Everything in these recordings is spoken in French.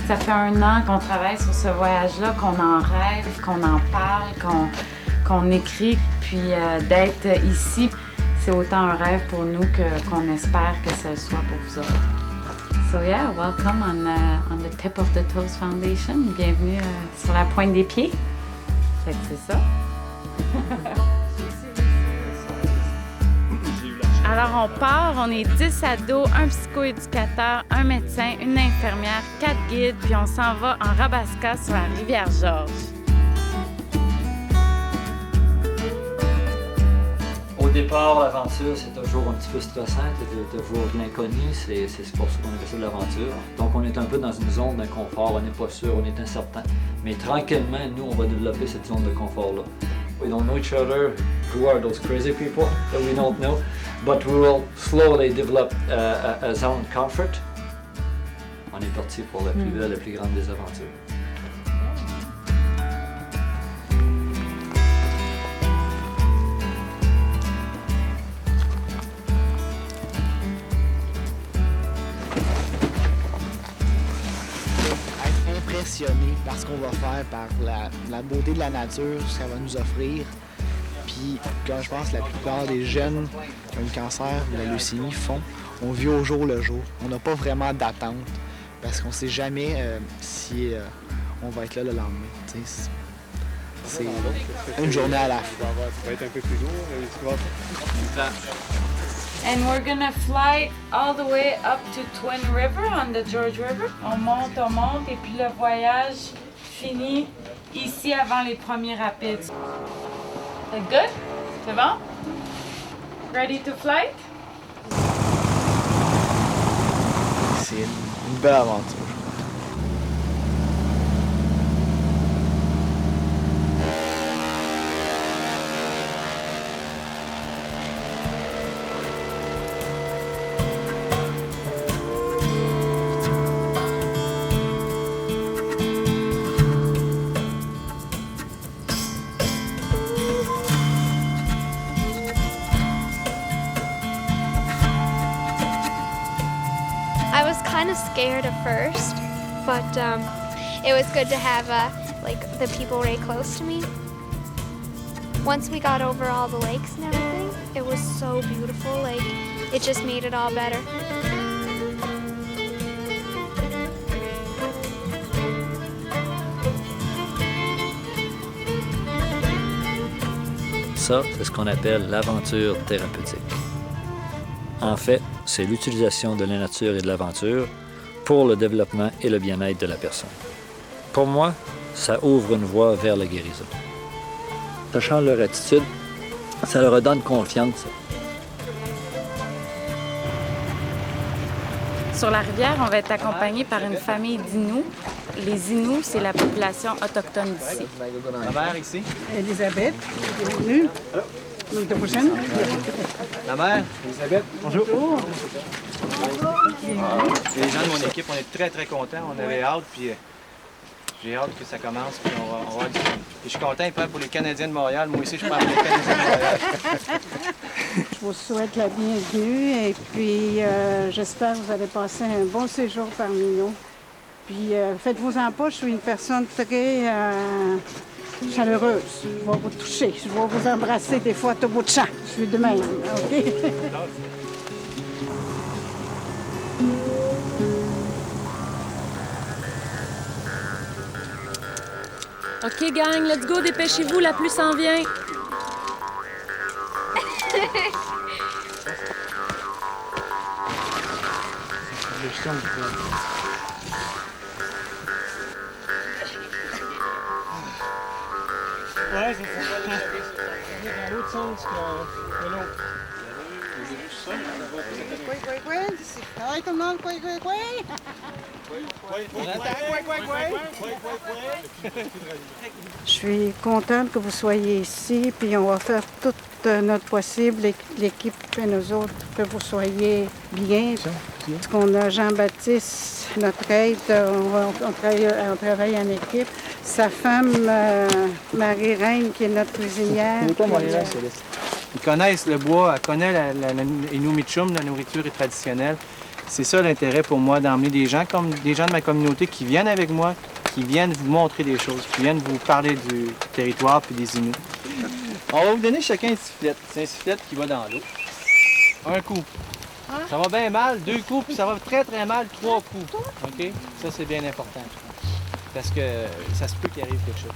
Ça fait 1 an qu'on travaille sur ce voyage-là, qu'on en rêve, qu'on en parle, qu'on écrit. Puis d'être ici, c'est autant un rêve pour nous qu'on espère que ce soit pour vous autres. So yeah, welcome on the Tip of the Toes Foundation. Bienvenue sur la pointe des pieds. Fait que c'est ça. Alors on part, on est 10 ados, un psychoéducateur, un médecin, une infirmière, 4 guides, puis on s'en va en Rabasca sur la rivière Georges. Au départ, l'aventure, c'est toujours un petit peu stressant, toujours de l'inconnu, c'est pour ça qu'on appelle ça de l'aventure. Donc on est un peu dans une zone d'inconfort, on n'est pas sûr, on est incertain. Mais tranquillement, nous, on va développer cette zone de confort-là. We don't know each other, who are those crazy people that we don't know, but we will slowly develop a zone of comfort. On est parti pour la plus belle, la plus grande des aventures. Impressionné par ce qu'on va faire, par la beauté de la nature, ce qu'elle va nous offrir. Puis, quand je pense que la plupart des jeunes qui ont le cancer ou la leucémie font, on vit au jour le jour. On n'a pas vraiment d'attente parce qu'on ne sait jamais si on va être là le lendemain. C'est une journée à la fois. Ça va être un peu plus lourd. And we're gonna fly all the way up to Twin River on the George River. On monte, et puis le voyage finit ici avant les premiers rapides. C'est good? C'est bon? Ready to fly? C'est une belle aventure. I was kind of scared at first, but it was good to have the people right close to me. Once we got over all the lakes and everything, it was so beautiful. It just made it all better. Ça, c'est ce qu'on appelle l'aventure thérapeutique. En fait, c'est l'utilisation de la nature et de l'aventure pour le développement et le bien-être de la personne. Pour moi, ça ouvre une voie vers la guérison. Ça change leur attitude, ça leur donne confiance. Sur la rivière, on va être accompagné par une famille d'Inuits. Les Inuits, c'est la population autochtone d'ici. La mère ici. Elisabeth, bienvenue. La prochaine. La mère, Elisabeth, bonjour. Les gens de mon équipe, on est très très contents. On avait hâte, puis j'ai hâte que ça commence, puis on va avoir du fun. Et je suis content, ils prennent pour les Canadiens de Montréal. Moi aussi, je prends pour les Canadiens de Montréal. Je vous souhaite la bienvenue et puis j'espère que vous allez passer un bon séjour parmi nous. Puis faites-vous-en pas, je suis une personne très chaleureuse. Je vais vous toucher, je vais vous embrasser des fois à tout bout de champ. Je suis de même, OK? OK, gang, let's go, dépêchez-vous, la pluie s'en vient. Ouais, c'est ça. Dans l'autre sens que l'autre. Hi, tout le monde, Je suis contente que vous soyez ici, puis on va faire tout notre possible, l'équipe et nous autres, que vous soyez bien. Parce qu'on a Jean-Baptiste, notre aide, on travaille en équipe. Sa femme, Marie-Reine, qui est notre cuisinière. Ils connaissent le bois, elle connaît les Inuits Mitchum, la nourriture est traditionnelle. c'est ça l'intérêt pour moi, d'emmener des gens comme des gens de ma communauté qui viennent avec moi, qui viennent vous montrer des choses, qui viennent vous parler du territoire puis des Inuits. On va vous donner chacun une sifflette. C'est un sifflette qui va dans l'eau. Un coup. Ça va bien mal, 2 coups, puis ça va très très mal, 3 coups. OK? Ça, c'est bien important, je pense. Parce que ça se peut qu'il arrive quelque chose.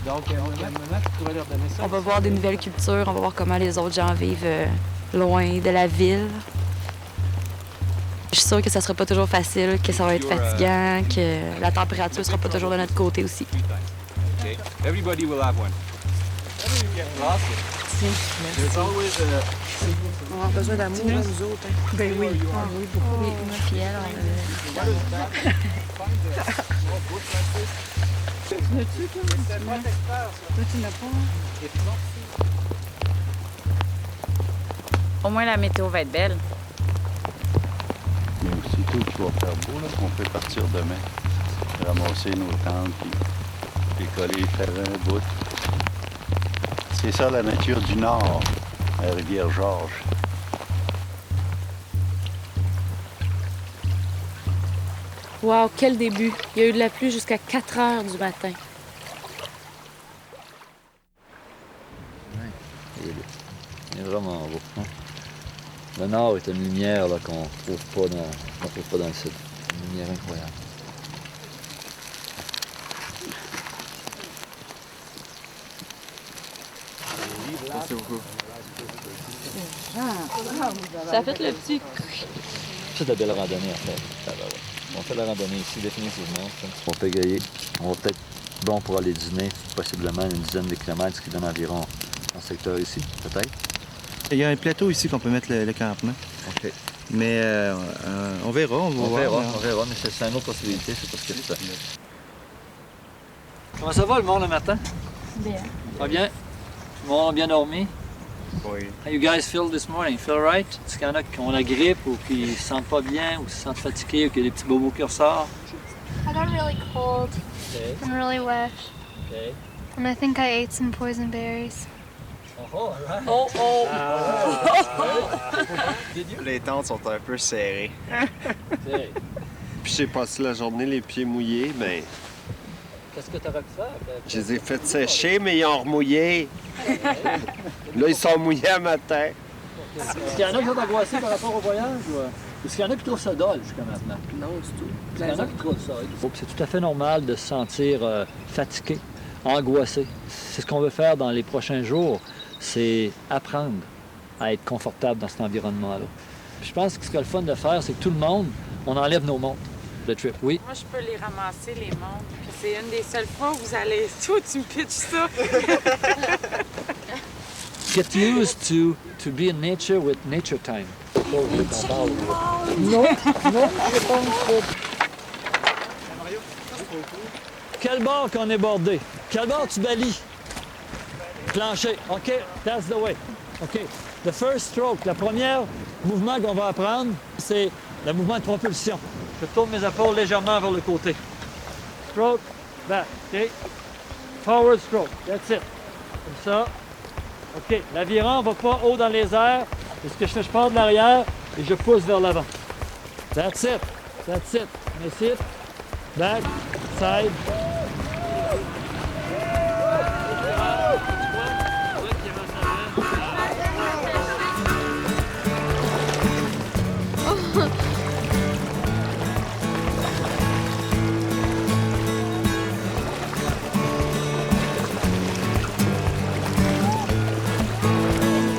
Donc, maintenant, tu pourrais leur donner ça. On va voir des nouvelles cultures, on va voir comment les autres gens vivent loin de la ville. Je suis sûre que ça sera pas toujours facile, que ça va être fatigant, que la température sera pas toujours de notre côté aussi. Okay. Everybody will have one. On a besoin d'amour, nous autres. Hein. Ben oui. Ah, oui, beaucoup. Oui, moi puis elle, Tu n'as-tu, toi? Toi, tu n'as pas? Au moins, la météo va être belle. Mais aussitôt qu'il va faire beau, là, on peut partir demain, ramasser nos tentes, puis décoller les terrains, bout. C'est ça la nature du Nord, la rivière Georges. Wow, quel début! Il y a eu de la pluie jusqu'à 4 heures du matin. Il est vraiment beau. Hein? Le Nord est une lumière là, qu'on ne trouve pas dans le Sud. Une lumière incroyable. Merci beaucoup. Ça fait le petit... C'est de la belle randonnée en fait. On fait la randonnée ici définitivement. On peut gagner. On va peut-être bon pour aller dîner, possiblement une dizaine de kilomètres, ce qui donne environ un secteur ici, peut-être. Il y a un plateau ici qu'on peut mettre le campement. OK. Mais on verra, on va voir. On verra, mais c'est une autre possibilité, c'est parce que c'est ça. Comment ça va le monde le matin? Bien. Pas bien? Tout le monde a bien dormi? Oui. How you guys feel this morning? Feel right? Est-ce qu'il y en a qui ont la grippe ou qui se sentent pas bien ou qui se sentent fatigués ou qui a des petits bobos qui ressortent? I got really cold Okay. and really wet, Okay. and I think I ate some poison berries. Oh, all right. Les tentes sont un peu serrées. Okay. Puis j'ai passé la journée les pieds mouillés, mais Qu'est-ce que tu aurais pu faire? je les ai fait sécher, mais ils ont remouillé. Là, ils sont mouillés à matin. Est-ce qu'il y en a qui sont angoissés par rapport au voyage ou est-ce qu'il y en a qui trouvent ça dole jusqu'à maintenant? Non, du tout. Il y en a qui trouvent ça. C'est tout à fait normal de se sentir fatigué, angoissé. C'est ce qu'on veut faire dans les prochains jours, c'est apprendre à être confortable dans cet environnement-là. Je pense que ce qu'il y a le fun de faire, c'est que tout le monde, on enlève nos montres. Le trip, oui. Moi, je peux les ramasser, les montres. Puis c'est une des seules fois où vous allez... Toi, tu me pitches ça. Get used to be in nature with nature time. Non, je pense pas. Quel bord qu'on est bordé? Quel bord tu balis? Plancher. OK, that's the way. OK. The first stroke, le premier mouvement qu'on va apprendre, c'est le mouvement de propulsion. Je tourne mes épaules légèrement vers le côté. Stroke, back. OK. Forward stroke. That's it. Comme ça. OK. L'aviron ne va pas haut dans les airs. Et ce que je fais, je pars de l'arrière et je pousse vers l'avant. That's it. That's it. Miss it. Back. Side.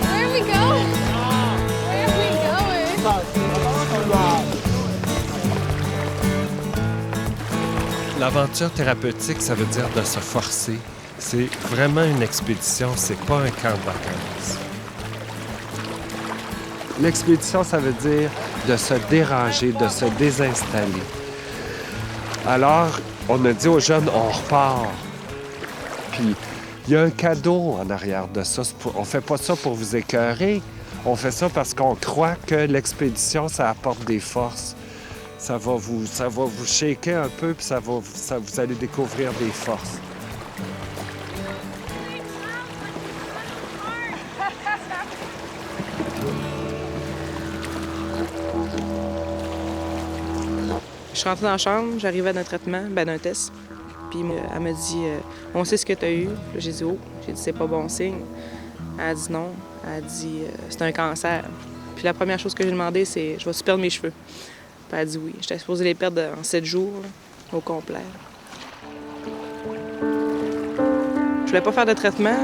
Where are we going? Where are we going? L'aventure thérapeutique, ça veut dire de se forcer. C'est vraiment une expédition, c'est pas un camp de vacances. L'expédition, ça veut dire de se déranger, de se désinstaller. Alors, on a dit aux jeunes, on repart. Puis, il y a un cadeau en arrière de ça. On fait pas ça pour vous écœurer. On fait ça parce qu'on croit que l'expédition, ça apporte des forces. Ça va vous shaker un peu, puis vous allez découvrir des forces. Je suis rentrée dans la chambre, j'arrivais d'un traitement, d'un test. Puis elle m'a dit on sait ce que tu as eu. J'ai dit oh. J'ai dit c'est pas bon signe. Elle a dit non. Elle a dit c'est un cancer. Puis la première chose que j'ai demandé, c'est je vais-tu perdre mes cheveux? Puis elle a dit oui. J'étais supposée les perdre en 7 jours, là, au complet. Je voulais pas faire de traitement.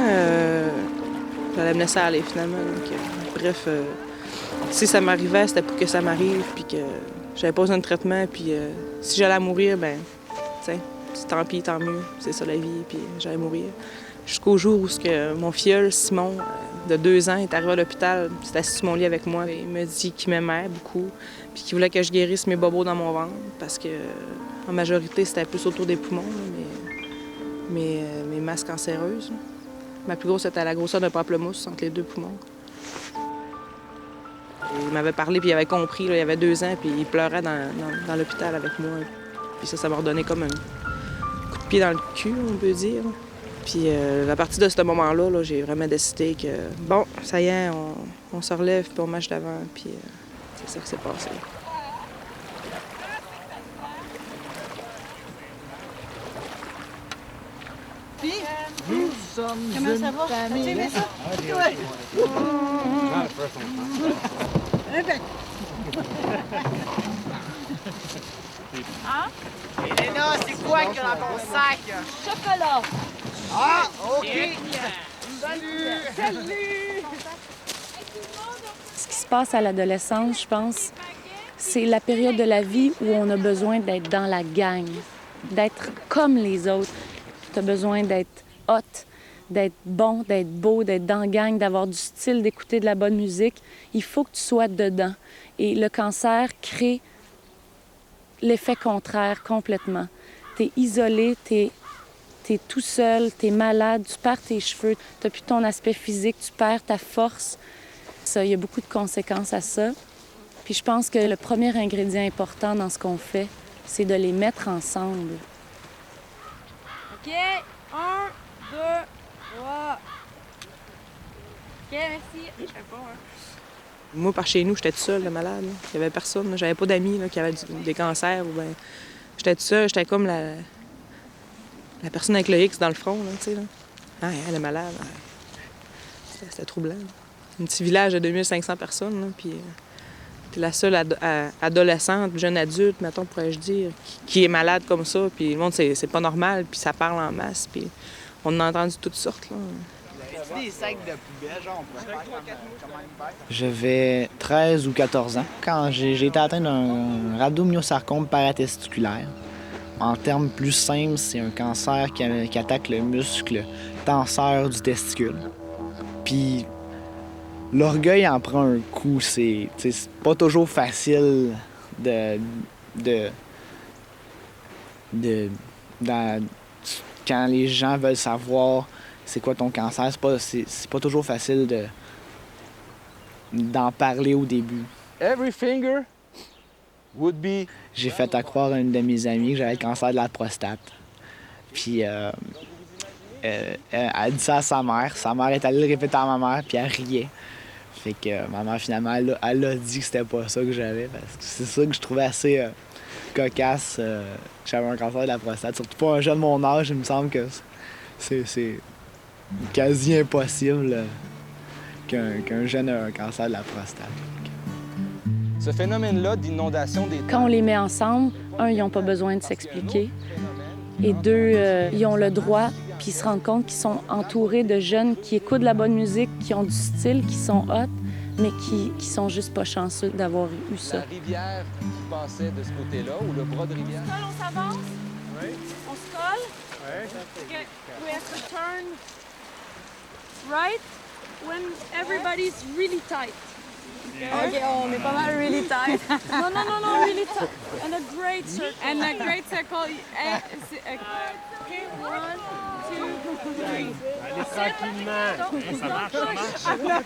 J'allais me laisser aller finalement. Donc, bref, si ça m'arrivait, c'était pour que ça m'arrive, puis que j'avais pas besoin de traitement. Puis si j'allais mourir, ben, tiens, tant pis, tant mieux. C'est ça la vie, puis j'allais mourir. Jusqu'au jour où mon filleul, Simon, de 2 ans, est arrivé à l'hôpital, il s'est assis sur mon lit avec moi et il m'a dit qu'il m'aimait beaucoup, puis qu'il voulait que je guérisse mes bobos dans mon ventre, parce que en majorité, c'était plus autour des poumons, là, mes masses cancéreuses. Ma plus grosse, c'était à la grosseur d'un pamplemousse entre les 2 poumons. Et il m'avait parlé, puis il avait compris, là, il avait 2 ans, puis il pleurait dans l'hôpital avec moi. Puis ça m'a redonné comme un coup de pied dans le cul, on peut dire. Puis à partir de ce moment-là, là, j'ai vraiment décidé que, bon, ça y est, on se relève, puis on marche d'avant, puis c'est ça qui s'est passé. Nous sommes Comment une ça va? famille. T'as aimé ça? Ouais. Hein? Elena, c'est quoi qu'il y a dans ton sac? Chocolat. Ah, OK. Salut. Ce qui se passe à l'adolescence, je pense, c'est la période de la vie où on a besoin d'être dans la gang, d'être comme les autres. Tu as besoin d'être hot, d'être bon, d'être beau, d'être dans la gang, d'avoir du style, d'écouter de la bonne musique. Il faut que tu sois dedans. Et le cancer crée l'effet contraire complètement. Tu es isolé, tu es tout seul, tu es malade, tu perds tes cheveux, tu n'as plus ton aspect physique, tu perds ta force. Il y a beaucoup de conséquences à ça. Puis je pense que le premier ingrédient important dans ce qu'on fait, c'est de les mettre ensemble. OK, 1, 2, 3. OK, merci. Moi, par chez nous, j'étais toute seule, malade. Il n'y avait personne. J'avais pas d'amis qui avaient des cancers. Ou ben, j'étais toute seule. J'étais comme la personne avec le X dans le front, là, tu sais. Là. Ah, elle est malade. C'était troublant. Un petit village de 2500 personnes, là, puis t'es la seule adolescente, jeune adulte, mettons, pourrais-je dire, qui est malade comme ça. Puis le monde, c'est pas normal, puis ça parle en masse. Puis on en a entendu toutes sortes, là. Des sacs de poubelle, genre, on pourrait faire J'avais 13 ou 14 ans quand j'ai été atteint d'un rhabdomyosarcome paratesticulaire. En termes plus simples, c'est un cancer qui attaque le muscle tenseur du testicule. Puis l'orgueil en prend un coup. C'est pas toujours facile quand les gens veulent savoir c'est quoi ton cancer, c'est pas toujours facile d'en parler au début. Every finger would be... J'ai fait à croire à une de mes amies que j'avais le cancer de la prostate. Puis elle a dit ça à sa mère. Sa mère est allée le répéter à ma mère, puis elle riait. Fait que ma mère, finalement, elle a dit que c'était pas ça que j'avais, parce que c'est ça que je trouvais assez cocasse, que j'avais un cancer de la prostate. Surtout pour un jeune de mon âge, il me semble que c'est quasi impossible qu'un jeune ait un cancer de la prostate. Ce phénomène-là d'inondation des... Quand on les met ensemble, un, ils n'ont pas besoin de s'expliquer. Et deux, ils ont le droit, puis ils se rendent compte qu'ils sont entourés de jeunes qui écoutent de la bonne musique, qui ont du style, qui sont hot, mais qui sont juste pas chanceux d'avoir eu ça. La rivière qui passait de ce côté-là, ou le bras de rivière. On s'avance? Oui. On se colle? Oui. Okay. We have to turn right when everybody's really tight. OK, on est pas mal really tight. No, really tight. And a great circle. And a great circle. Okay, 1, 2, 3. Allez tranquillement. Ça marche, ça marche.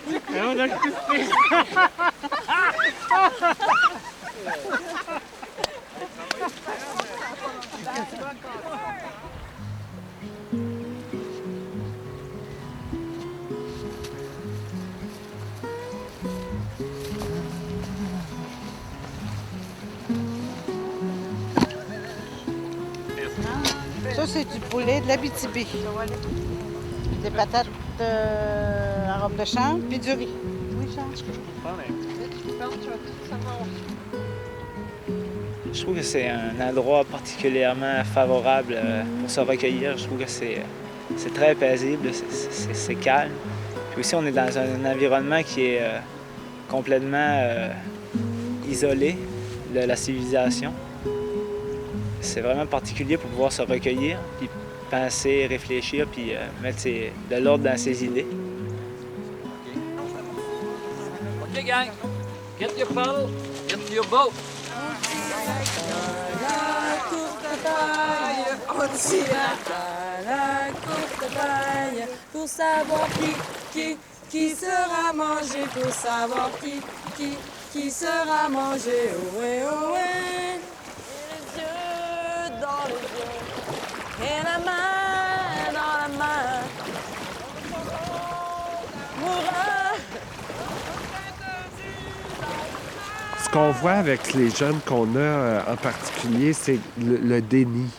Ça, c'est du poulet de l'Abitibi. Des patates arôme de chambre, puis du riz. Oui, Charles? Je trouve que c'est un endroit particulièrement favorable pour se recueillir. Je trouve que c'est très paisible, c'est calme. Puis aussi, on est dans un environnement qui est complètement isolé de la civilisation. C'est vraiment particulier pour pouvoir se recueillir, puis penser, réfléchir, puis mettre de l'ordre dans ses idées. OK, gang. Get your paddle, get your boat. On s'y attend la courte paille pour savoir qui sera mangé, pour savoir qui sera mangé. Ohé, ohé. Et les yeux dans les yeux, et la main dans la main. Ce qu'on voit avec les jeunes qu'on a en particulier, c'est le déni.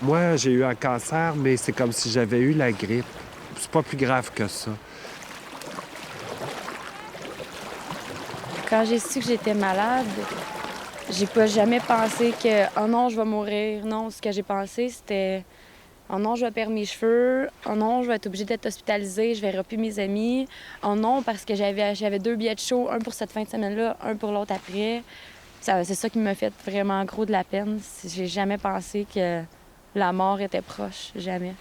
Moi, j'ai eu un cancer, mais c'est comme si j'avais eu la grippe. C'est pas plus grave que ça. Quand j'ai su que j'étais malade, j'ai pas jamais pensé que « Oh non, je vais mourir ». Non, ce que j'ai pensé, c'était « Oh non, je vais perdre mes cheveux. Oh non, je vais être obligée d'être hospitalisée. Je verrai plus mes amis. Oh non, parce que j'avais 2 billets de show, un pour cette fin de semaine-là, un pour l'autre après. » C'est ça qui m'a fait vraiment gros de la peine. J'ai jamais pensé que la mort était proche. Jamais.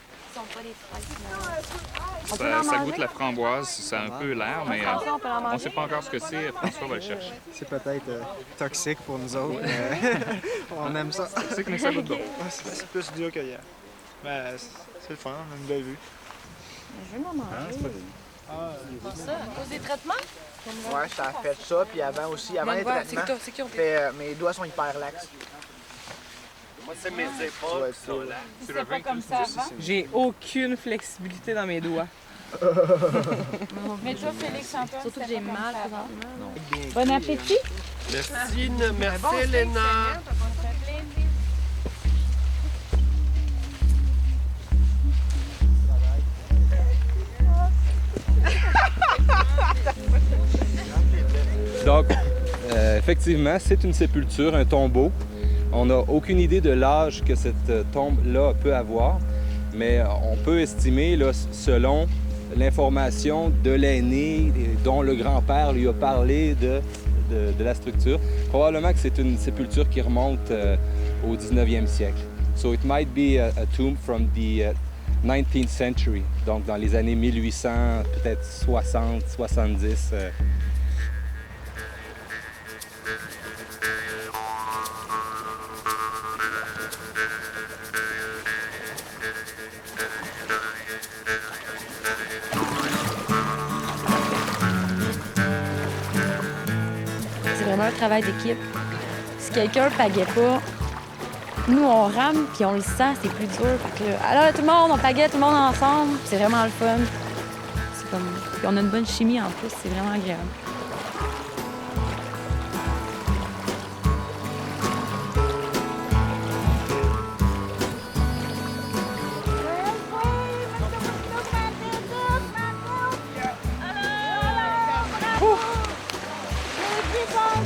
Ça goûte la framboise, ça a un peu l'air, mais on ne sait pas encore ce que c'est. François va le chercher. C'est peut-être toxique pour nous autres, mais on aime ça. C'est que ça goûte bon. C'est plus dur que hier. Mais c'est le fun, on a une belle vue. Je veux m'en manger. Pour ça, à cause des traitements? Ouais, ça a fait ça, puis avant aussi, avant les traitements, mes doigts sont hyper laxes. Moi, c'est mes épaules qui sont là. C'était pas comme ça avant? J'ai aucune flexibilité dans mes doigts. Mais toi, Félix, Antoine, surtout que j'ai mal présentement. Bon appétit! Merci, merci, Elena. Donc, effectivement, c'est une sépulture, un tombeau. On n'a aucune idée de l'âge que cette tombe-là peut avoir, mais on peut estimer, là, selon l'information de l'aîné dont le grand-père lui a parlé de la structure, probablement que c'est une sépulture qui remonte au 19e siècle. So it might be a tomb from the 19th century, donc dans les années 1800, peut-être 60, 70. C'est vraiment un travail d'équipe. Si quelqu'un ne pagaie pas, nous, on rame, puis on le sent, c'est plus dur. Fait que, alors, tout le monde, on pagaie, tout le monde ensemble. C'est vraiment le fun. C'est comme... Puis on a une bonne chimie en plus, c'est vraiment agréable.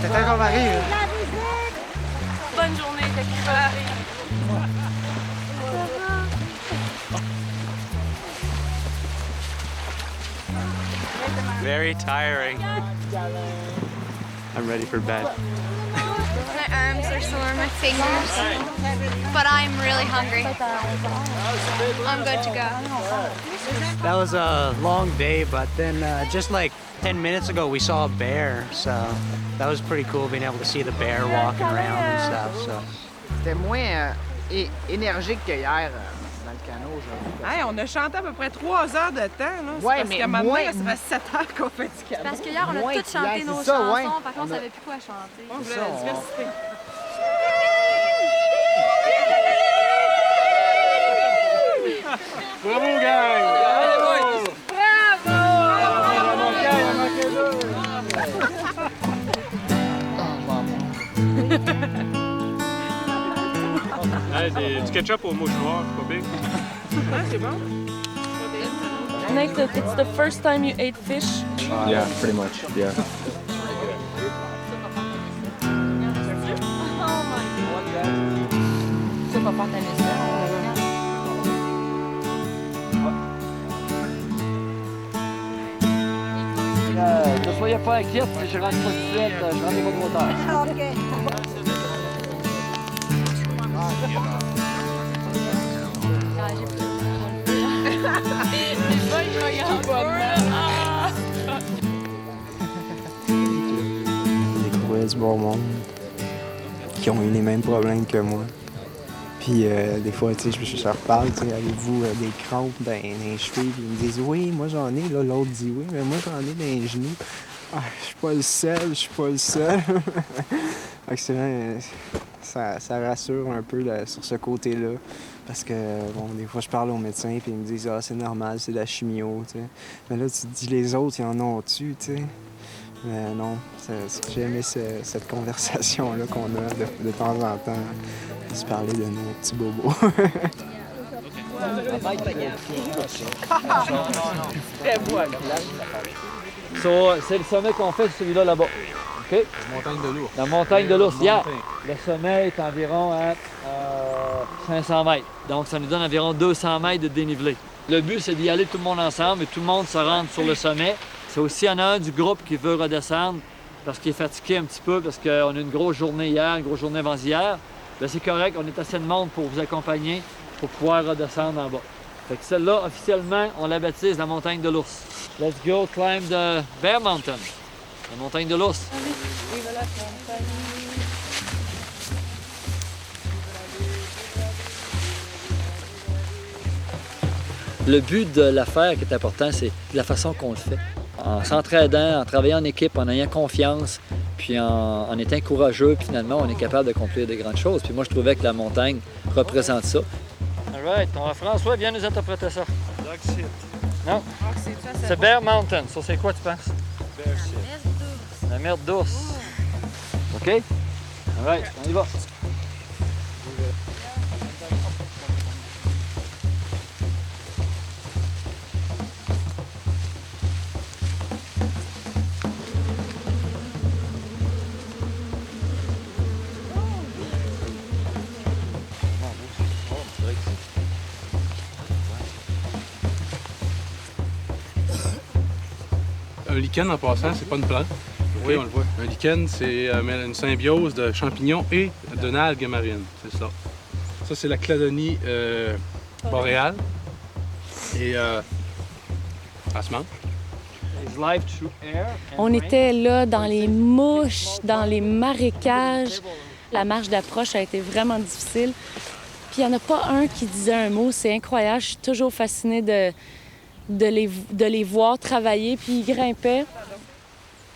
C'est quand qu'on arrive. Bonne journée, fait qu'il va arriver. Very tiring. I'm ready for bed. My arms are sore, my fingers, but I'm really hungry. I'm good to go. That was a long day, but then just like 10 minutes ago, we saw a bear, so that was pretty cool being able to see the bear walking around and stuff. So. C'était moins énergique que hier dans le canot, j'avoue. Hey, on a chanté à peu près 3 heures de temps. Là. Ouais, parce mais qu'à un moment donné, moins- ça fait 7 heures qu'on fait du canot. Parce qu'hier, on a Moins tous chanté c'est nos ça, chansons, ouais. par contre, on On a- savait plus quoi chanter. On voulait ça, la on- diversité. Bravo, gang! Hey, du ketchup au mouchoir, c'est pas big. Ah, c'est bon. Nate, it's the first time you ate fish? Yeah, pretty much, yeah. Ne soyez pas inquiète, je rentre pas tout de suite, je rentre pas trop tard. J'ai trouvé du bon monde qui ont eu les mêmes problèmes que moi. Puis des fois, tu sais, je leur parle, tu sais, avez-vous des crampes dans les chevilles? Puis ils me disent oui, moi j'en ai. Là, l'autre dit oui, mais moi j'en ai dans les genoux. Ah, je suis pas le seul, je suis pas le seul. Fait que c'est vrai, ça rassure un peu là, sur ce côté-là. Parce que, bon, des fois, je parle aux médecins, puis ils me disent ah, c'est normal, c'est de la chimio, tu sais. Mais là, tu te dis les autres, ils en ont-tu, tu sais. Mais non, j'ai aimé cette conversation-là qu'on a de temps en temps, se parler de nos petits bobos. Très beau, c'est le sommet qu'on fait, celui-là là-bas. OK? La montagne de l'ours. La montagne de l'ours. Hier, le sommet est environ à 500 mètres. Donc, ça nous donne environ 200 mètres de dénivelé. Le but, c'est d'y aller tout le monde ensemble et tout le monde se rendre sur le sommet. C'est aussi, il y en a un du groupe qui veut redescendre parce qu'il est fatigué un petit peu, parce qu'on a une grosse journée hier, une grosse journée avant-hier. Là, c'est correct, on est assez de monde pour vous accompagner pour pouvoir redescendre en bas. Fait que celle-là, officiellement, on la baptise la montagne de l'ours. Let's go climb the Bear Mountain, la montagne de l'ours. Le but de l'affaire qui est important, c'est la façon qu'on le fait. En s'entraidant, en travaillant en équipe, en ayant confiance, puis en étant courageux, puis finalement, on est capable d'accomplir de grandes choses. Puis moi, je trouvais que la montagne représente ça. All right, François, viens nous interpréter ça. Dogshit. Non? C'est Bear Mountain. Ça, c'est quoi, tu penses? La merde d'ours. OK? All right, on y va. Un lichen, en passant, c'est pas une plante. Oui, on le voit. Un lichen, c'est une symbiose de champignons et d'une algue marine. C'est ça. Ça, c'est la cladonie boréale. Et elle se mange. On était là dans les mouches, dans les marécages. La marche d'approche a été vraiment difficile. Puis il n'y en a pas un qui disait un mot. C'est incroyable. Je suis toujours fascinée de les voir travailler, puis ils grimpaient.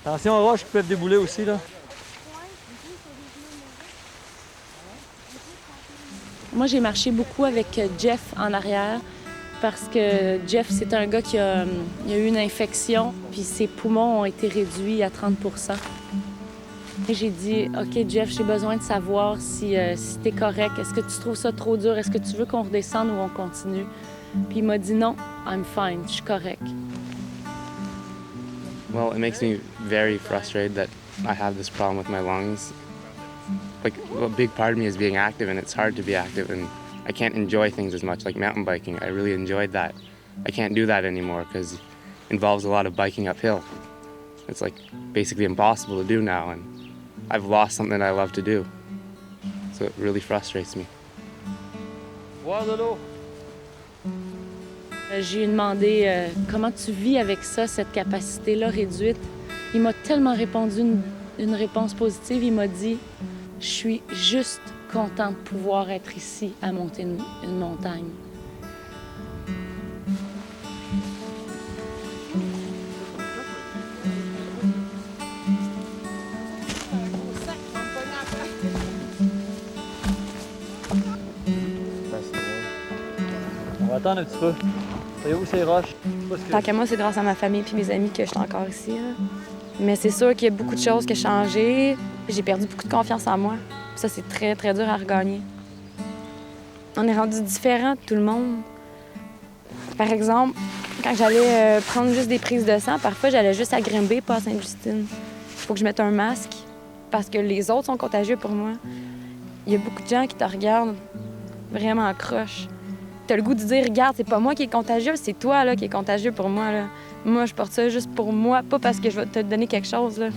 Attention aux roches qui peuvent débouler aussi, là. Moi, j'ai marché beaucoup avec Jeff en arrière parce que Jeff, c'est un gars qui a eu une infection, puis ses poumons ont été réduits à 30 %. Et j'ai dit, OK, Jeff, j'ai besoin de savoir si t'es correct. Est-ce que tu trouves ça trop dur? Est-ce que tu veux qu'on redescende ou on continue? Puis il m'a dit non, I'm fine, je suis correct. Well, it makes me very frustrated that I have this problem with my lungs. Like, a big part of me is being active, and it's hard to be active, and I can't enjoy things as much, like mountain biking. I really enjoyed that. I can't do that anymore because it involves a lot of biking uphill. It's like basically impossible to do now, and I've lost something I love to do. So it really frustrates me. Boire de l'eau. J'ai demandé comment tu vis avec ça, cette capacité-là réduite. Il m'a tellement répondu une réponse positive. Il m'a dit « Je suis juste content de pouvoir être ici à monter une montagne. » On va attendre un petit peu. C'est où ces roches? Tant qu'à moi, c'est grâce à ma famille et mes amis que je suis encore ici. Là. Mais c'est sûr qu'il y a beaucoup de choses qui ont changé. J'ai perdu beaucoup de confiance en moi. Ça, c'est très, très dur à regagner. On est rendu différents, tout le monde. Par exemple, quand j'allais prendre juste des prises de sang, parfois j'allais juste à Grimby, pas à Sainte-Justine. Il faut que je mette un masque parce que les autres sont contagieux pour moi. Il y a beaucoup de gens qui te regardent vraiment en croche. T'as le goût de dire, regarde, c'est pas moi qui est contagieux, c'est toi là, qui est contagieux pour moi. Là. Moi, je porte ça juste pour moi, pas parce que je vais te donner quelque chose. Là.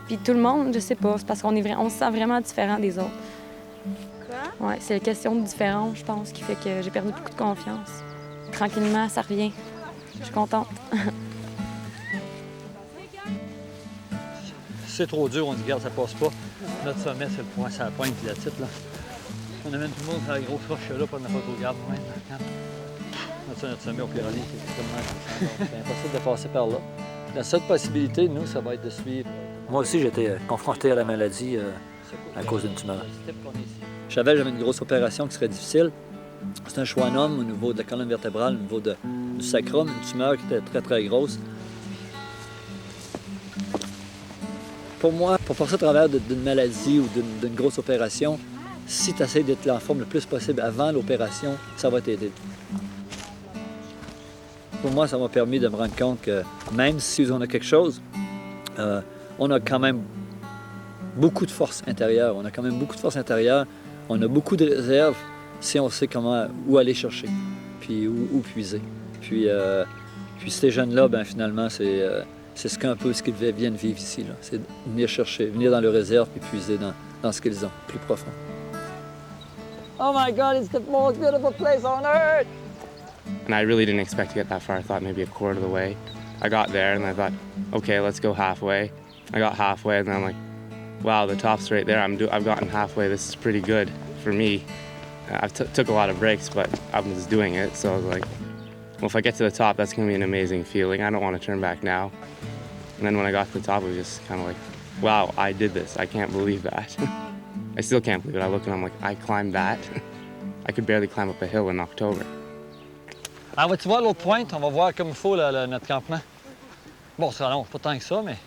Puis tout le monde, je sais pas, c'est parce on se sent vraiment différent des autres. Quoi? Ouais, c'est la question de différence, je pense, qui fait que j'ai perdu beaucoup de confiance. Tranquillement, ça revient. Je suis contente. Si c'est trop dur, on dit, regarde, ça passe pas. Notre sommet, c'est le point, c'est la pointe de la titre, là. On amène tout le monde sur la grosse roche là, pour ne pas trop garde. Notre sommet au Pyrénées, c'est impossible de passer par là. La seule possibilité, nous, ça va être de suivre. Moi aussi, j'étais confronté à la maladie à cause d'une tumeur. Je savais que j'avais une grosse opération qui serait difficile. C'est un schwannome au niveau de la colonne vertébrale, au niveau du sacrum, une tumeur qui était très, très grosse. Pour moi, pour passer à travers d'une maladie ou d'une grosse opération, si tu essaies d'être en forme le plus possible avant l'opération, ça va t'aider. Pour moi, ça m'a permis de me rendre compte que même si on a quelque chose, on a quand même beaucoup de force intérieure. On a quand même beaucoup de force intérieure. On a beaucoup de réserves si on sait où aller chercher, puis où puiser. Puis ces jeunes-là, ben finalement, c'est un peu ce qu'ils viennent vivre ici. C'est venir chercher, venir dans leurs réserves puis puiser dans ce qu'ils ont, plus profond. Oh my God, it's the most beautiful place on earth! And I really didn't expect to get that far. I thought maybe a quarter of the way. I got there and I thought, okay, let's go halfway. I got halfway and then I'm like, wow, the top's right there. I've gotten halfway. This is pretty good for me. I took a lot of breaks, but I was doing it. So I was like, well, if I get to the top, that's going to be an amazing feeling. I don't want to turn back now. And then when I got to the top, it was just kind of like, wow, I did this. I can't believe that. I still can't believe it. I look and I'm like, I climbed that. I could barely climb up a hill in October. Ah, tu vois l'autre pointe, on va voir comme il faut notre campement. Bon, ça long, pas tant que ça, mais...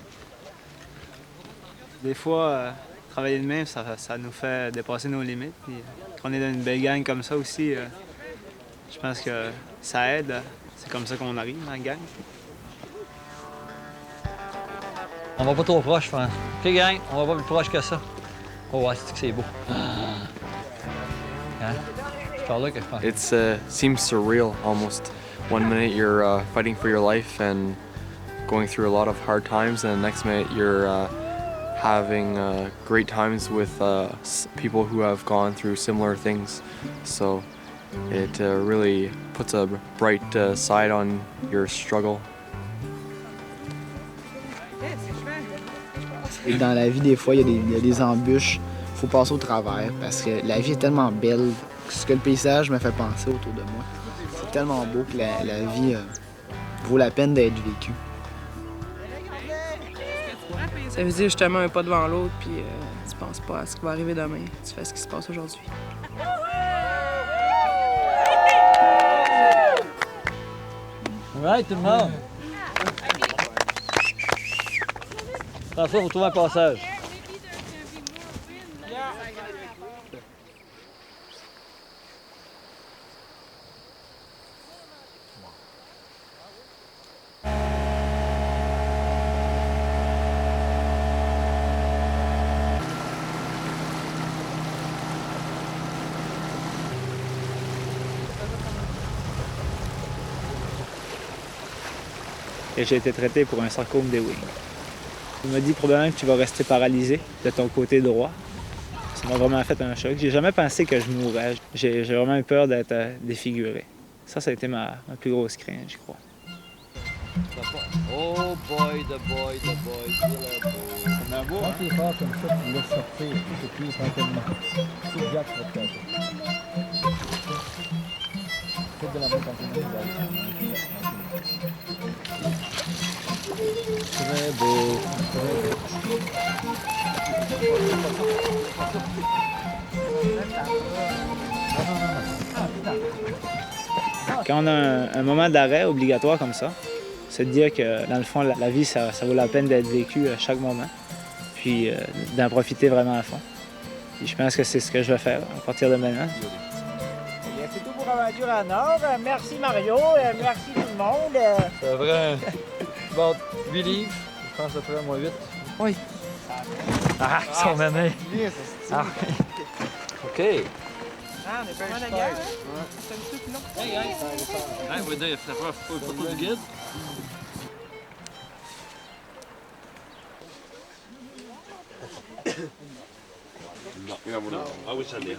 Des fois, travailler de même, ça nous fait dépasser nos limites. Puis, quand on est dans une belle gang comme ça aussi, je pense que ça aide. C'est comme ça qu'on arrive dans la gang. On va pas trop proche, je pense. OK, gang, on va pas plus proche que ça. Oh, ouais, c'est beau. Hein? It seems surreal almost. 1 minute you're fighting for your life and going through a lot of hard times, and the next minute you're having great times with people who have gone through similar things. So it really puts a bright side on your struggle. Et dans la vie, des fois, il y a des embûches. Il faut passer au travers parce que la vie est tellement belle. Ce que le paysage me fait penser autour de moi. C'est tellement beau que la vie vaut la peine d'être vécue. Ça veut dire justement un pas devant l'autre, puis tu penses pas à ce qui va arriver demain. Tu fais ce qui se passe aujourd'hui. All right, tout le monde. François, faut trouver un passage. Et j'ai été traité pour un sarcome des wings. Il m'a dit probablement que tu vas rester paralysé de ton côté droit. Ça m'a vraiment fait un choc. J'ai jamais pensé que je mourrais. J'ai vraiment eu peur d'être défiguré. Ça a été ma plus grosse crainte, je crois. Oh boy, the boy. C'est un beau. Quand tu es fort comme ça, tu laisses sortir. C'est plus tranquillement. C'est le gars qui va te casser. Faites de la main tranquillement. Très beau. Quand on a un moment d'arrêt obligatoire comme ça, c'est de dire que dans le fond, la vie, ça vaut la peine d'être vécue à chaque moment, puis d'en profiter vraiment à fond. Et je pense que c'est ce que je vais faire à partir de maintenant. notre aventure en Nord. Merci Mario, merci tout le monde. C'est vrai. Bon, 8 livres, je pense après moi 8. Oui. Ah, son année. Ah, OK. Ah, on est vraiment la guerre, hein? C'est un petit peu plus long. Hey, on va dire, il faut faire une photo du guide. Ah oui, ça l'est.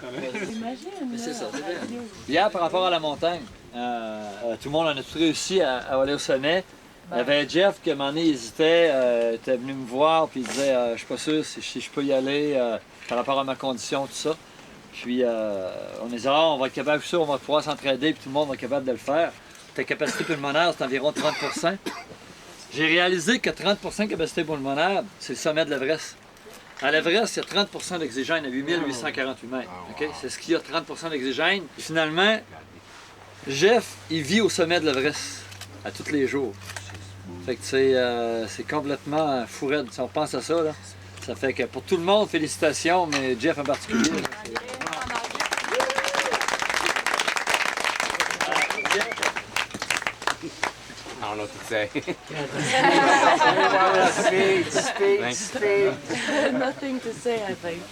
Mais c'est ça, c'est bien. Hier, par rapport à la montagne, tout le monde en a tout réussi à aller au sommet. Il y avait Jeff qui, à un moment donné, hésitait, était venu me voir, puis il disait je suis pas sûr si je peux y aller par rapport à ma condition, tout ça. Puis on disait on va être capable, on va pouvoir s'entraider, puis tout le monde va être capable de le faire. Ta capacité pulmonaire, c'est environ 30 %. J'ai réalisé que 30 % de capacité pulmonaire, c'est le sommet de l'Everest. À l'Everest, il y a 30 % d'oxygène à 8848 mètres. Okay? C'est ce qu'il y a, 30 % d'oxygène. Finalement, Jeff, il vit au sommet de l'Everest à tous les jours. Fait que c'est complètement fou raide. Si on pense à ça, là, ça fait que pour tout le monde, félicitations, mais Jeff en particulier. Là, I don't know what to say. Speed. Nothing to say, I think.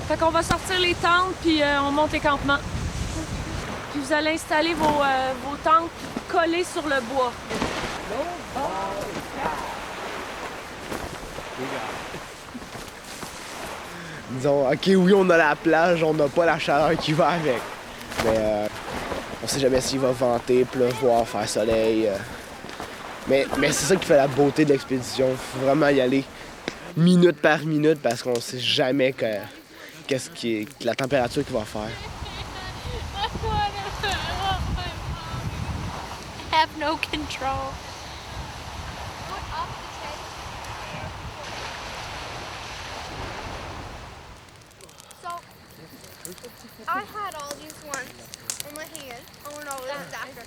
Fait qu'on va sortir les tentes, puis on monte les campements. Puis vous allez installer vos tentes collées sur le bois. Disons, OK, oui, on a la plage, on n'a pas la chaleur qui va avec. Mais on sait jamais s'il va venter, pleuvoir, faire soleil. Mais c'est ça qui fait la beauté de l'expédition. Il faut vraiment y aller minute par minute parce qu'on sait jamais qu'est-ce qui est la température qu'il va faire. Have no control. So, I had all these ones in my hand. Oh no, this is after.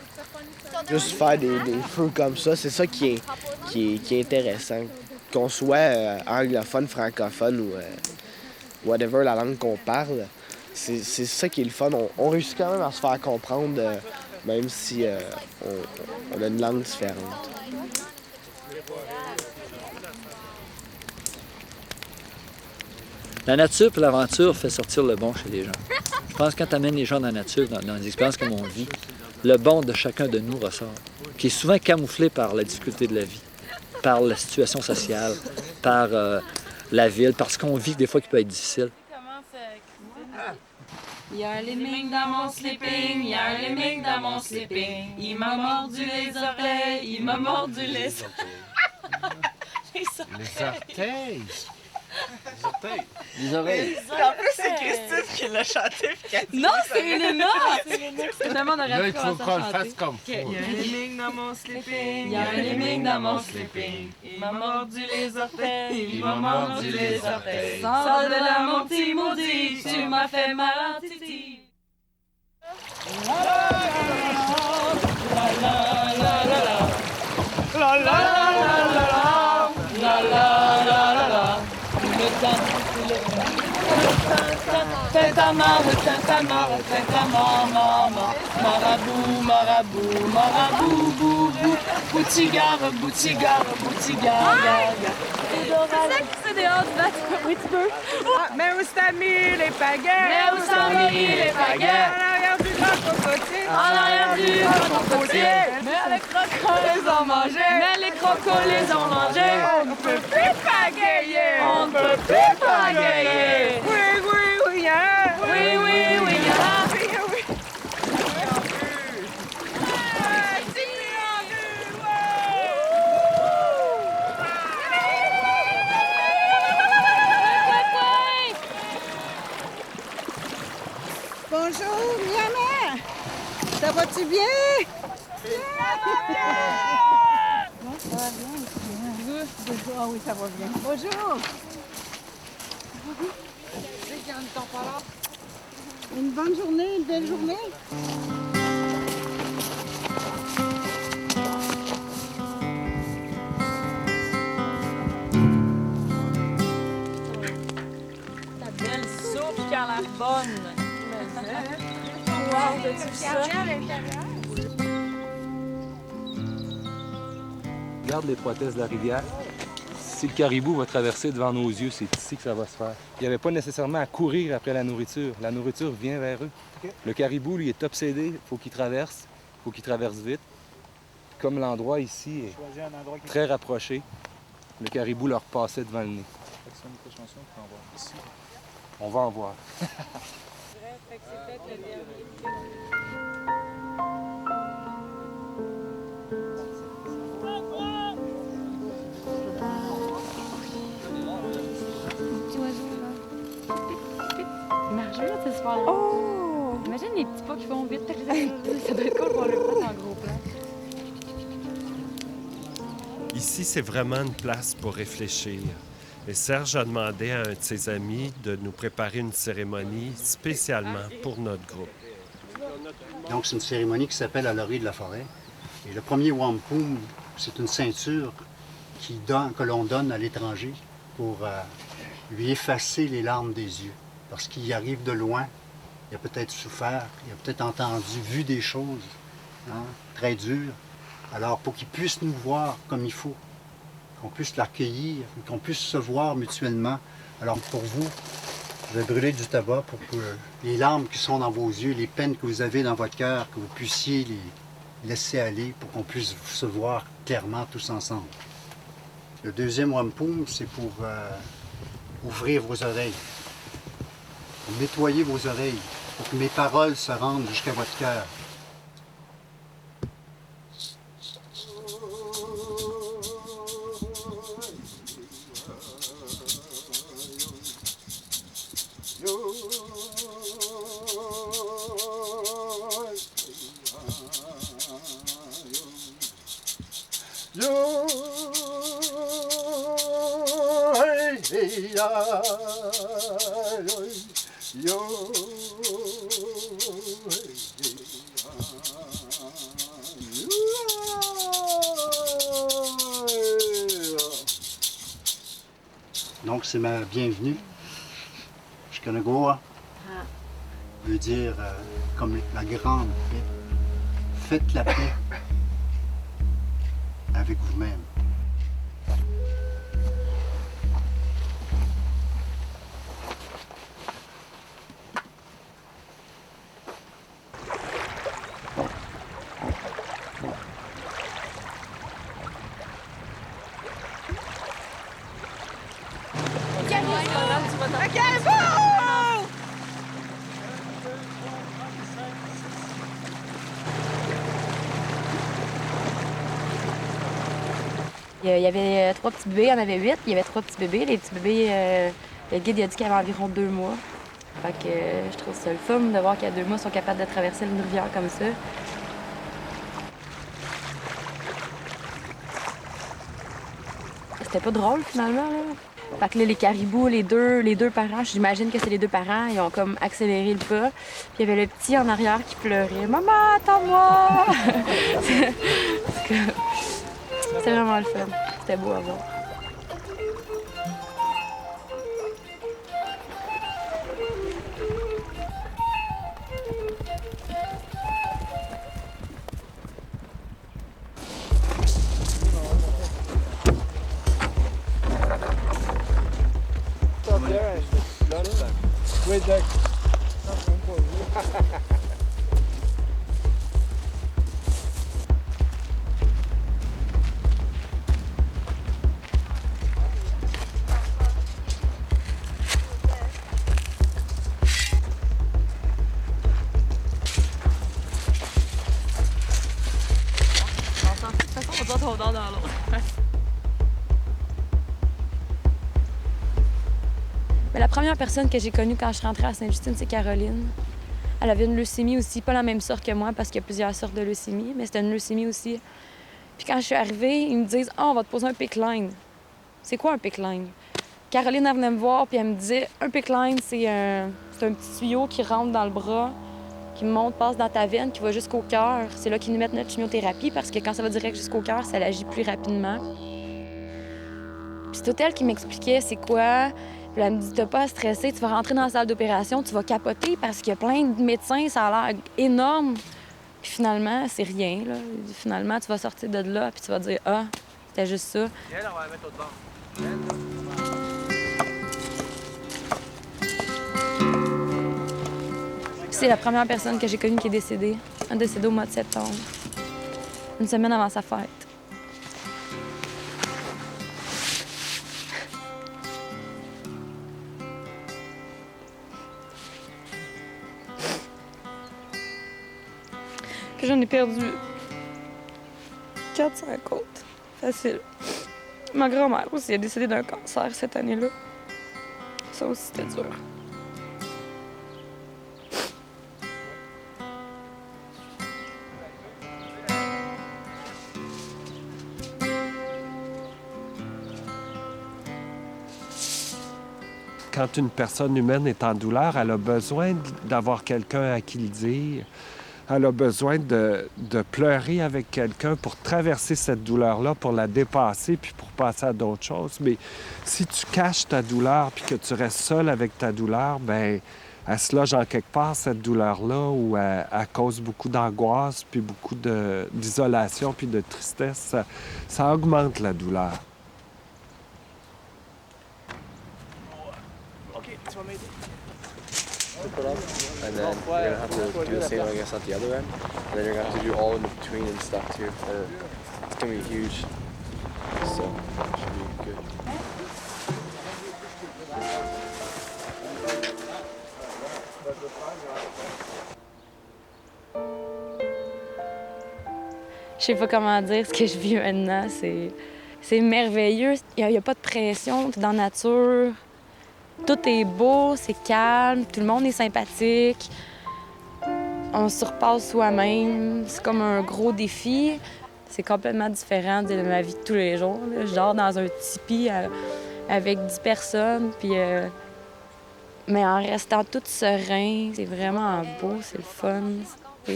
Juste faire des feux comme ça, c'est ça qui est intéressant. Qu'on soit anglophone, francophone ou whatever la langue qu'on parle, c'est ça qui est le fun. On réussit quand même à se faire comprendre, même si on a une langue différente. La nature et l'aventure fait sortir le bon chez les gens. Je pense que quand tu amènes les gens dans la nature, dans des expériences comme on vit, le bon de chacun de nous ressort, qui est souvent camouflé par la difficulté de la vie, par la situation sociale, par la ville, par ce qu'on vit des fois qui peut être difficile. Il y a un lemming dans mon sleeping, il y a un lemming dans mon sleeping. Il m'a mordu les oreilles, il m'a mordu les orteils. Les oreilles. En plus, c'est Christine qui l'a chanté. Non, c'est Elena! Finalement, on aurait là, pu il faut qu'on le fasse comme il y a un lemming dans mon sleeping, il y a un lemming dans mon sleeping. Il m'a mordu les orteils, il m'a mordu les orteils. Sors de la mon petit maudit, tu m'as fait mal en titi. Marabout, marabout, marabout, boubou. Boutigare, boutigare, boutigare. C'est ça qui se dehors du bateau. Oui, tu peux. Mais où s'est mis les pagaies? Mais où s'est mis les pagaies? En arrière du grand cocotier. En arrière du grand cocotier. Mais les crocos les ont mangés. Mais les crocos les ont mangés. On ne peut plus pagayer. On ne peut plus pagayer. Oui, oui, oui, hein? Oui, oui, oui, hein? Bonjour, Miami! Ça va-tu vas-tu bien? Ça va bien? Ah oui, ça va bien. Bonjour! Une bonne journée, une belle journée. Ta belle soupe qui a l'air bonne. Wow, t'as-tu vu ça? Regarde l'étroitesse de la rivière. Si le caribou va traverser devant nos yeux, c'est ici que ça va se faire. Il n'y avait pas nécessairement à courir après la nourriture. La nourriture vient vers eux. Le caribou, lui, est obsédé. Il faut qu'il traverse vite. Comme l'endroit ici est très rapproché, le caribou leur passait devant le nez. On va en voir. Margeux, là, c'est super drôle. Oh! Imagine les petits pas qui font vite. Ça doit être cool pour le faire en gros plan. Ici, c'est vraiment une place pour réfléchir. Et Serge a demandé à un de ses amis de nous préparer une cérémonie spécialement pour notre groupe. Donc, c'est une cérémonie qui s'appelle à l'orée de la forêt. Et le premier wampum, c'est une ceinture que l'on donne à l'étranger pour lui effacer les larmes des yeux. Parce qu'il arrive de loin, il a peut-être souffert, il a peut-être entendu, vu des choses très dures. Alors, pour qu'il puisse nous voir comme il faut, qu'on puisse l'accueillir, qu'on puisse se voir mutuellement. Alors, pour vous, je vais brûler du tabac pour que les larmes qui sont dans vos yeux, les peines que vous avez dans votre cœur, que vous puissiez les laisser aller pour qu'on puisse se voir clairement tous ensemble. Le deuxième wampum, c'est pour ouvrir vos oreilles. Nettoyez vos oreilles pour que mes paroles se rendent jusqu'à votre cœur. Donc, c'est ma bienvenue. Shkanagoa veut dire, comme la grande paix, faites la paix avec vous-même. Il y avait 3 petits bébés, il y en avait 8. Il y avait 3 petits bébés. Les petits bébés, le guide il a dit qu'il y avait environ 2 mois. Fait que je trouve ça le fun de voir qu'à 2 mois, ils sont capables de traverser une rivière comme ça. C'était pas drôle finalement, là. Fait que là, les caribous, les deux parents, j'imagine que c'est les 2 parents, ils ont comme accéléré le pas. Puis il y avait le petit en arrière qui pleurait. « Maman, attends-moi! » C'était vraiment le fun. C'était beau à voir. Mais la première personne que j'ai connue quand je suis rentrée à Sainte-Justine, c'est Caroline. Elle avait une leucémie aussi, pas la même sorte que moi parce qu'il y a plusieurs sortes de leucémie, mais c'était une leucémie aussi. Puis quand je suis arrivée, ils me disent « Ah, on va te poser un PICC line. » C'est quoi un PICC line? Caroline, elle venait me voir puis elle me disait « Un PICC line, c'est un petit tuyau qui rentre dans le bras, qui monte, passe dans ta veine, qui va jusqu'au cœur. C'est là qu'ils nous mettent notre chimiothérapie parce que quand ça va direct jusqu'au cœur, ça agit plus rapidement. » Puis c'est tout elle qui m'expliquait c'est quoi. Puis elle me dit, t'as pas à stresser, tu vas rentrer dans la salle d'opération, tu vas capoter parce qu'il y a plein de médecins, ça a l'air énorme. Puis finalement, c'est rien, là. Finalement, tu vas sortir de là, puis tu vas dire, ah, c'était juste ça. Viens, on va la mettre au bord. C'est la première personne que j'ai connue qui est décédée. Elle est décédée au mois de septembre, une semaine avant sa fête. Puis j'en ai perdu 4-5 autres. Facile. Ma grand-mère aussi est décédée d'un cancer cette année-là. Ça aussi, c'était dur. Quand une personne humaine est en douleur, elle a besoin d'avoir quelqu'un à qui le dire. Elle a besoin de pleurer avec quelqu'un pour traverser cette douleur-là, pour la dépasser, puis pour passer à d'autres choses. Mais si tu caches ta douleur, puis que tu restes seul avec ta douleur, bien, elle se loge en quelque part, cette douleur-là, où elle cause beaucoup d'angoisse, puis beaucoup d'isolation, puis de tristesse. Ça augmente la douleur. Tu vas m'aider. Put up, and then you're gonna have to do the same, I guess, at the other end, and then you're gonna have to do all in between and stuff too. Or it's gonna be huge, so it should be good. Je sais pas comment dire ce que je vis maintenant. C'est merveilleux. Il n'y a pas de pression, t'es dans la nature. Tout est beau, c'est calme, tout le monde est sympathique. On se surpasse soi-même. C'est comme un gros défi. C'est complètement différent de ma vie de tous les jours. Je dors dans un tipi avec 10 personnes, puis, mais en restant tout serein. C'est vraiment beau, c'est le fun.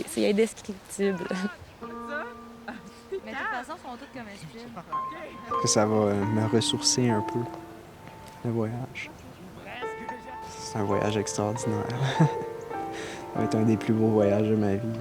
C'est indescriptible. Mais de toute façon, ils sont tous comestibles. Que ça va me ressourcer un peu, le voyage. C'est un voyage extraordinaire. Ça va être un des plus beaux voyages de ma vie.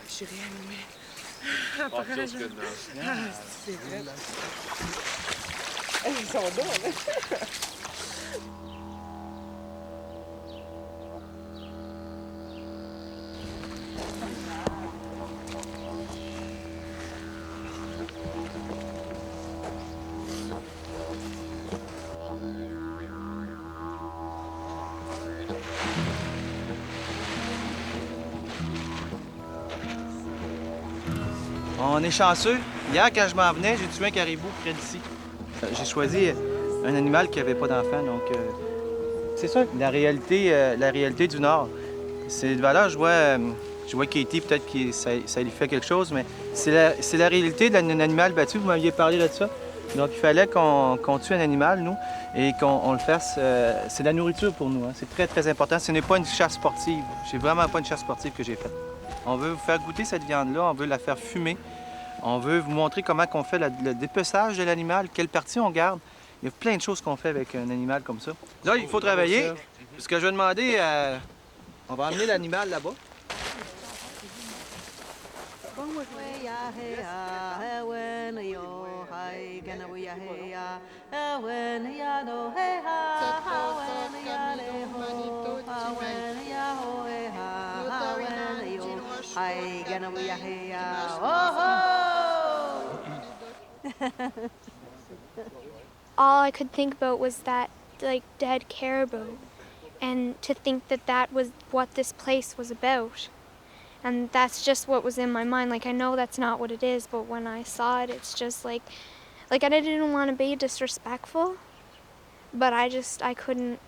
Je suis réanimée. C'est vrai. Ils sont drôles. On est chanceux. Hier, quand je m'en venais, j'ai tué un caribou près d'ici. J'ai choisi un animal qui n'avait pas d'enfant, donc c'est ça, la réalité du Nord. C'est de valeur, je vois Katie, peut-être que ça lui fait quelque chose, mais c'est la réalité d'un animal battu. Vous m'aviez parlé de ça. Donc, il fallait qu'on tue un animal, nous, et qu'on le fasse. C'est de la nourriture pour nous. Hein. C'est très, très important. Ce n'est pas une chasse sportive. C'est vraiment pas une chasse sportive que j'ai faite. On veut vous faire goûter cette viande-là, on veut la faire fumer. On veut vous montrer comment on fait le dépeçage de l'animal, quelle partie on garde. Il y a plein de choses qu'on fait avec un animal comme ça. Là, il faut travailler. Ce que je vais demander, on va emmener l'animal là-bas. All I could think about was that, like, dead caribou, and to think that that was what this place was about. And that's just what was in my mind. Like, I know that's not what it is, but when I saw it, it's just like I didn't want to be disrespectful, but I couldn't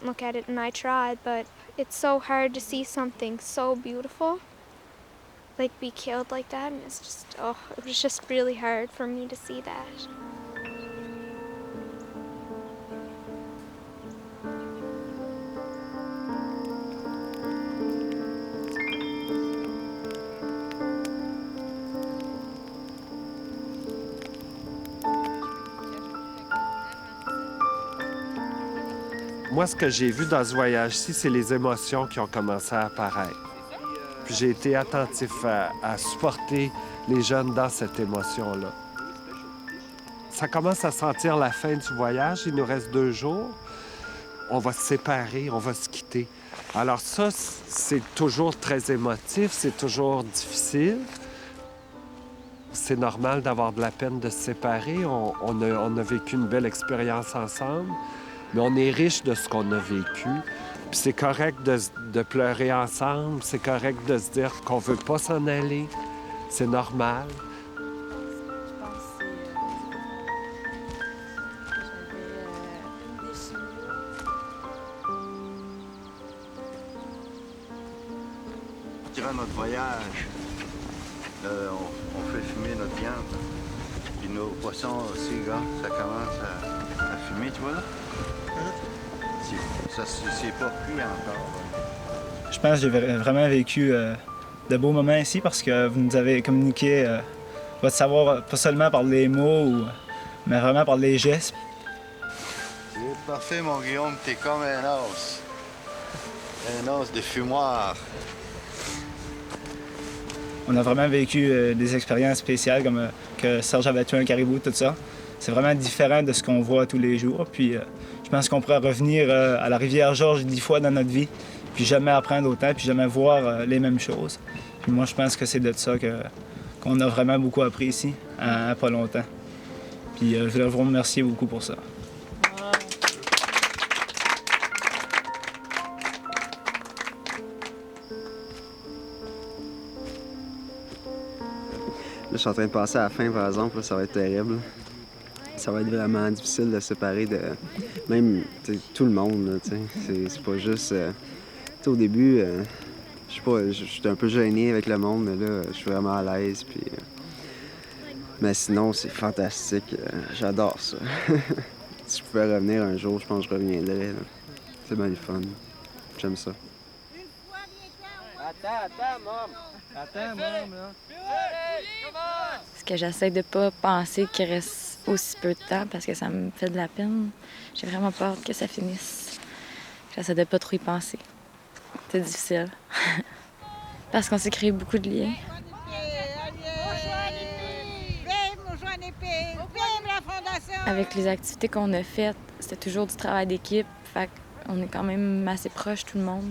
look at it, and I tried, but it's so hard to see something so beautiful, like, be killed like that, and it's just, it was just really hard for me to see that. Moi, ce que j'ai vu dans ce voyage-ci, c'est les émotions qui ont commencé à apparaître. Puis j'ai été attentif à supporter les jeunes dans cette émotion-là. Ça commence à sentir la fin du voyage. Il nous reste 2 jours. On va se séparer, on va se quitter. Alors ça, c'est toujours très émotif, c'est toujours difficile. C'est normal d'avoir de la peine de se séparer. On a vécu une belle expérience ensemble. Mais on est riche de ce qu'on a vécu. Puis c'est correct de pleurer ensemble, c'est correct de se dire qu'on veut pas s'en aller. C'est normal. Durant notre voyage, on fait fumer notre viande. Puis nos poissons aussi, gars, ça commence à fumer, tu vois là? Ça, c'est pas cuit encore. Je pense que j'ai vraiment vécu de beaux moments ici parce que vous nous avez communiqué votre savoir pas seulement par les mots, mais vraiment par les gestes. C'est parfait, mon Guillaume, t'es comme un os. Un os de fumoir. On a vraiment vécu des expériences spéciales comme que Serge avait tué un caribou, tout ça. C'est vraiment différent de ce qu'on voit tous les jours. Puis je pense qu'on pourrait revenir à la Rivière-Georges 10 fois dans notre vie, puis jamais apprendre autant, puis jamais voir les mêmes choses. Puis moi, je pense que c'est de ça qu'on a vraiment beaucoup appris ici, en pas longtemps. Puis je voudrais vous remercier beaucoup pour ça. Là, je suis en train de penser à la fin, par exemple, là, ça va être terrible. Ça va être vraiment difficile de se séparer de même tout le monde. C'est pas juste... au début, je sais pas, j'étais un peu gêné avec le monde, mais là, je suis vraiment à l'aise. Puis, mais sinon, c'est fantastique. J'adore ça. Si je pouvais revenir un jour, je pense que je reviendrais. C'est bien le fun. J'aime ça. Attends, Mom, là. Ce que j'essaie de pas penser qu'il reste aussi peu de temps parce que ça me fait de la peine. J'ai vraiment peur que ça finisse. J'essaie de pas trop y penser. C'est difficile. Parce qu'on s'est créé beaucoup de liens. Avec les activités qu'on a faites, c'était toujours du travail d'équipe. Fait qu'on est quand même assez proches, tout le monde.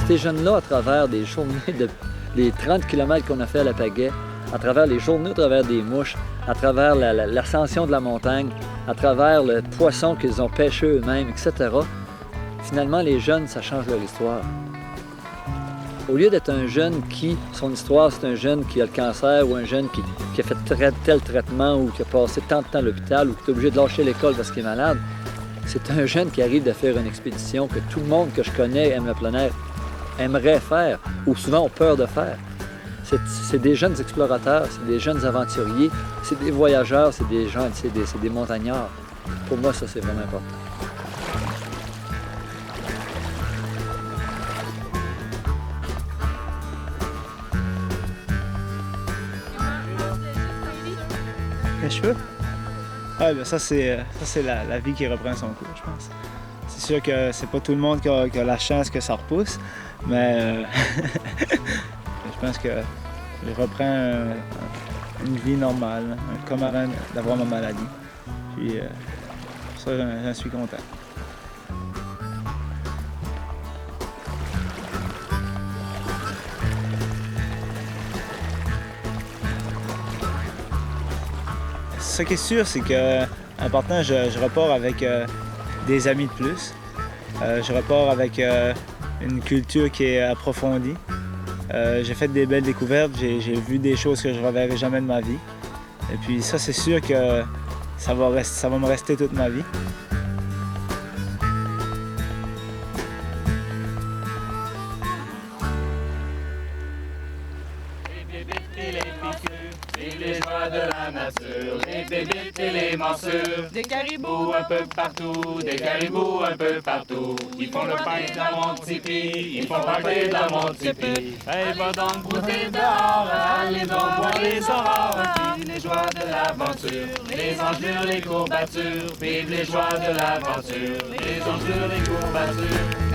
Ces jeunes-là, à travers des journées les 30 km qu'on a fait à la pagaie, à travers les journées, à travers des mouches, à travers l'ascension de la montagne, à travers le poisson qu'ils ont pêché eux-mêmes, etc. Finalement, les jeunes, ça change leur histoire. Au lieu d'être un jeune qui, son histoire, c'est un jeune qui a le cancer ou un jeune qui a fait tel traitement ou qui a passé tant de temps à l'hôpital ou qui est obligé de lâcher l'école parce qu'il est malade, c'est un jeune qui arrive de faire une expédition que tout le monde que je connais aime la planète, aimerait faire ou souvent ont peur de faire. C'est des jeunes explorateurs, c'est des jeunes aventuriers, c'est des voyageurs, c'est des gens, c'est des montagnards. Pour moi, ça, c'est vraiment important. Les cheveux? Ouais, ben ça, c'est la vie qui reprend son cours, je pense. C'est sûr que c'est pas tout le monde qui a la chance que ça repousse, mais je pense que je reprends une vie normale, comme avant d'avoir ma maladie. Puis ça, j'en suis content. Ce qui est sûr, c'est qu'en partant, je repars avec des amis de plus. Je repars avec une culture qui est approfondie. J'ai fait des belles découvertes, j'ai vu des choses que je ne reverrai jamais de ma vie. Et puis ça, c'est sûr que ça va me rester toute ma vie. Les joies de la nature, les bébites et les morsures, des caribous un peu partout, des caribous un peu partout. Ils font le pain dans mon tipi, ils font parler dans mon tipi. Hey, va donc goûter dehors, allez donc voir les aurores. Vive les joies de l'aventure, les enjeux, les courbatures. Vive les joies de l'aventure, les enjeux, les courbatures.